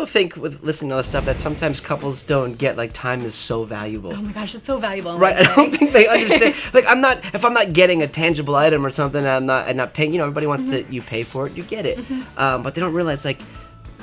also think with listening to all this stuff that sometimes couples don't get like time is so valuable. Oh my gosh, it's so valuable. Right, I don't think they understand. Like, if I'm not getting a tangible item or something, I'm not paying. Everybody wants to. You pay for it, you get it. But they don't realize like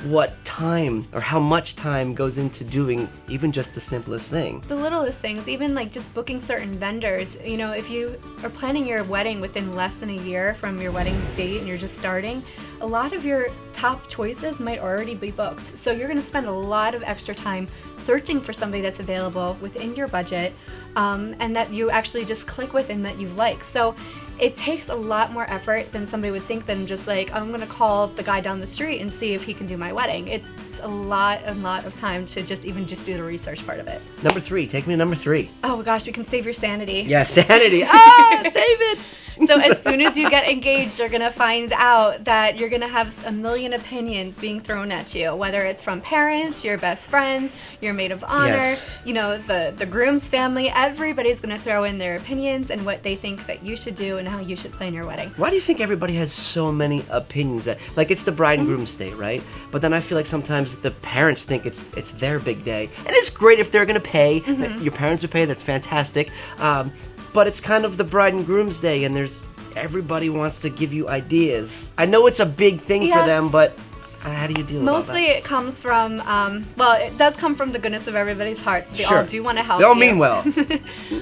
what time or how much time goes into doing even just the simplest thing. The littlest things, even like just booking certain vendors. If you are planning your wedding within less than a year from your wedding date and you're just starting, a lot of your top choices might already be booked. So you're going to spend a lot of extra time searching for somebody that's available within your budget, and that you actually just click with and that you like. So it takes a lot more effort than somebody would think than just like, I'm going to call the guy down the street and see if he can do my wedding. It's a lot of time to just do the research part of it. Number 3, take me to number 3. Oh my gosh, we can save your sanity. Yeah, sanity. Save it. So as soon as you get engaged, you're going to find out that you're going to have a million opinions being thrown at you, whether it's from parents, your best friends, your maid of honor, the groom's family. Everybody's going to throw in their opinions and what they think that you should do and how you should plan your wedding. Why do you think everybody has so many opinions? Like, it's the bride and groom's day, right? But then I feel like sometimes the parents think it's their big day. And it's great if they're going to pay. Your parents would pay. That's fantastic. But it's kind of the bride and groom's day, and everybody wants to give you ideas. I know it's a big thing for them, but how do you deal with that? Mostly it comes from, it does come from the goodness of everybody's heart. They all do want to help you. They all mean well.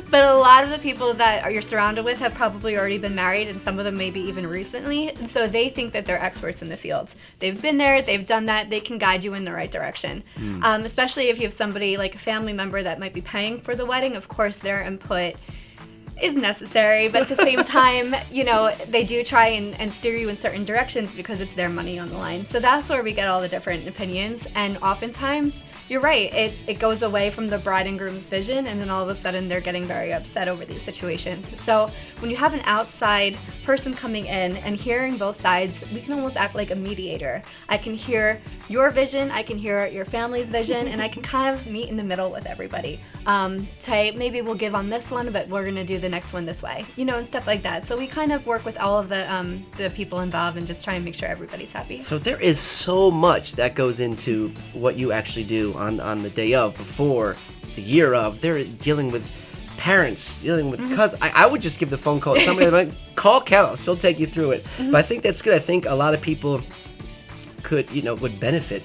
But a lot of the people that you're surrounded with have probably already been married, and some of them maybe even recently. And so they think that they're experts in the field. They've been there, they've done that, they can guide you in the right direction. Especially if you have somebody like a family member that might be paying for the wedding. Of course, their input is necessary, but at the same time, they do try and steer you in certain directions because it's their money on the line. So that's where we get all the different opinions, and oftentimes, you're right, it goes away from the bride and groom's vision, and then all of a sudden they're getting very upset over these situations. So when you have an outside person coming in and hearing both sides, we can almost act like a mediator. I can hear your vision, I can hear your family's vision, and I can kind of meet in the middle with everybody. Say, maybe we'll give on this one, but we're going to do the next one this way, and stuff like that. So we kind of work with all of the people involved and just try and make sure everybody's happy. So there is so much that goes into what you actually do on the day of, before, the year of. They're dealing with parents, dealing with cousins. I would just give the phone call to somebody, like, call Kel, she'll take you through it. But I think that's good. I think a lot of people would benefit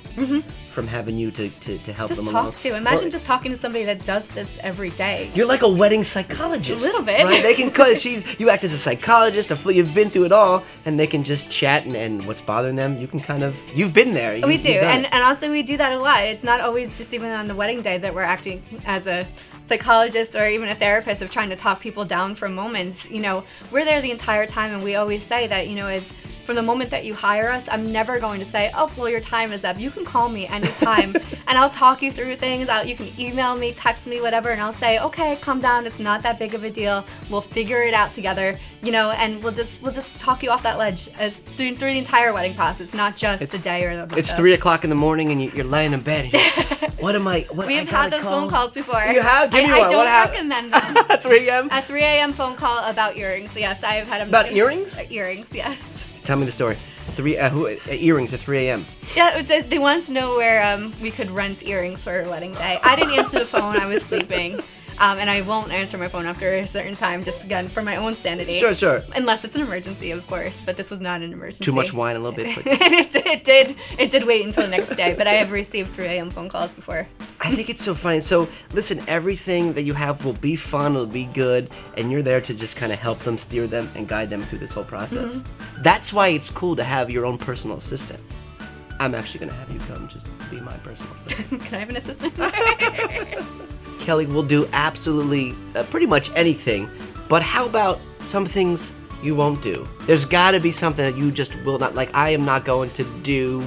from having you to help them along. Just talk to. Imagine just talking to somebody that does this every day. You're like a wedding psychologist. A little bit. Right? They can, you act as a psychologist, you've been through it all, and they can just chat and what's bothering them, you can you've been there. We do, and also we do that a lot. It's not always just even on the wedding day that we're acting as a psychologist or even a therapist of trying to talk people down for moments. We're there the entire time, and we always say that, as from the moment that you hire us, I'm never going to say, oh, well, your time is up. You can call me anytime, and I'll talk you through things. You can email me, text me, whatever, and I'll say, okay, calm down. It's not that big of a deal. We'll figure it out together, and we'll just talk you off that ledge through the entire wedding process, not just the day or the. It's 3 o'clock in the morning, and you're laying in bed. And what am I? We have had those phone calls before. You have? Give me one. I don't recommend them. At 3 a.m. At 3 a.m. phone call about earrings. Yes, I have had them. About earrings? Earrings, yes. Tell me the story. Earrings at 3 a.m. Yeah, they wanted to know where we could rent earrings for our wedding day. I didn't answer the phone. I was sleeping. And I won't answer my phone after a certain time, just again for my own sanity. Sure. Unless it's an emergency, of course. But this was not an emergency. Too much wine, a little bit. It did wait until the next day. But I have received 3 a.m. phone calls before. I think it's so funny. So listen, everything that you have will be fun, it'll be good, and you're there to just kind of help them, steer them, and guide them through this whole process. That's why it's cool to have your own personal assistant. I'm actually going to have you come just be my personal assistant. Can I have an assistant? Kelly will do absolutely pretty much anything, but how about some things you won't do? There's got to be something that you just will not, like, I am not going to do.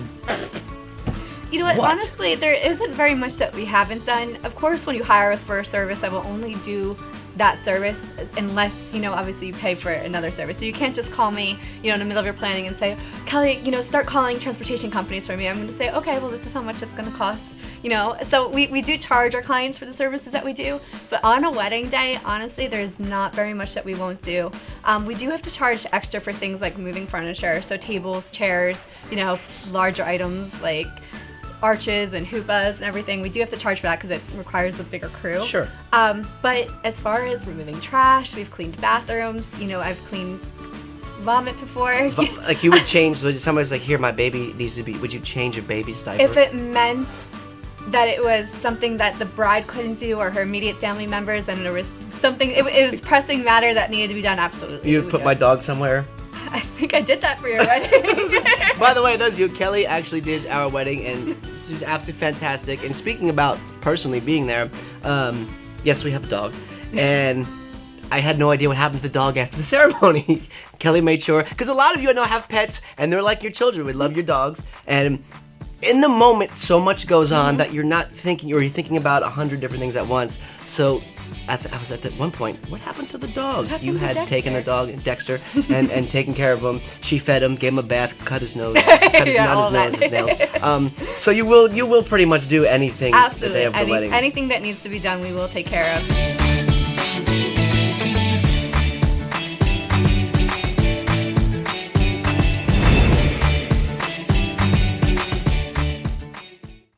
You know what? Honestly, there isn't very much that we haven't done. Of course, when you hire us for a service, I will only do that service unless, obviously you pay for another service. So you can't just call me, in the middle of your planning and say, Kelly, start calling transportation companies for me. I'm going to say, okay, well, this is how much it's going to cost. So we do charge our clients for the services that we do, but on a wedding day, honestly, there's not very much that we won't do. We do have to charge extra for things like moving furniture, so tables, chairs, larger items like arches and hoopahs and everything. We do have to charge for that because it requires a bigger crew. Sure. But as far as removing trash, we've cleaned bathrooms. You know, I've cleaned vomit before. Like you would change, somebody's like, here, my baby needs to be, would you change a baby's diaper? If it meant that it was something that the bride couldn't do or her immediate family members and there was something, it was pressing matter that needed to be done, absolutely. You'd put my dog somewhere? I think I did that for your wedding. By the way, those of you, Kelly actually did our wedding, and this was absolutely fantastic. And speaking about personally being there, yes, we have a dog, and I had no idea what happened to the dog after the ceremony. Kelly made sure, because a lot of you I know have pets, and they're like your children. We love your dogs, and in the moment, so much goes on that you're not thinking, or you're thinking about 100 different things at once. So I was at that one point, what happened to the dog? You had taken the dog, Dexter, and taken care of him. She fed him, gave him a bath, cut his nose, cut his, not his nose, his nails. So you will pretty much do anything the day of the wedding. Anything that needs to be done, we will take care of.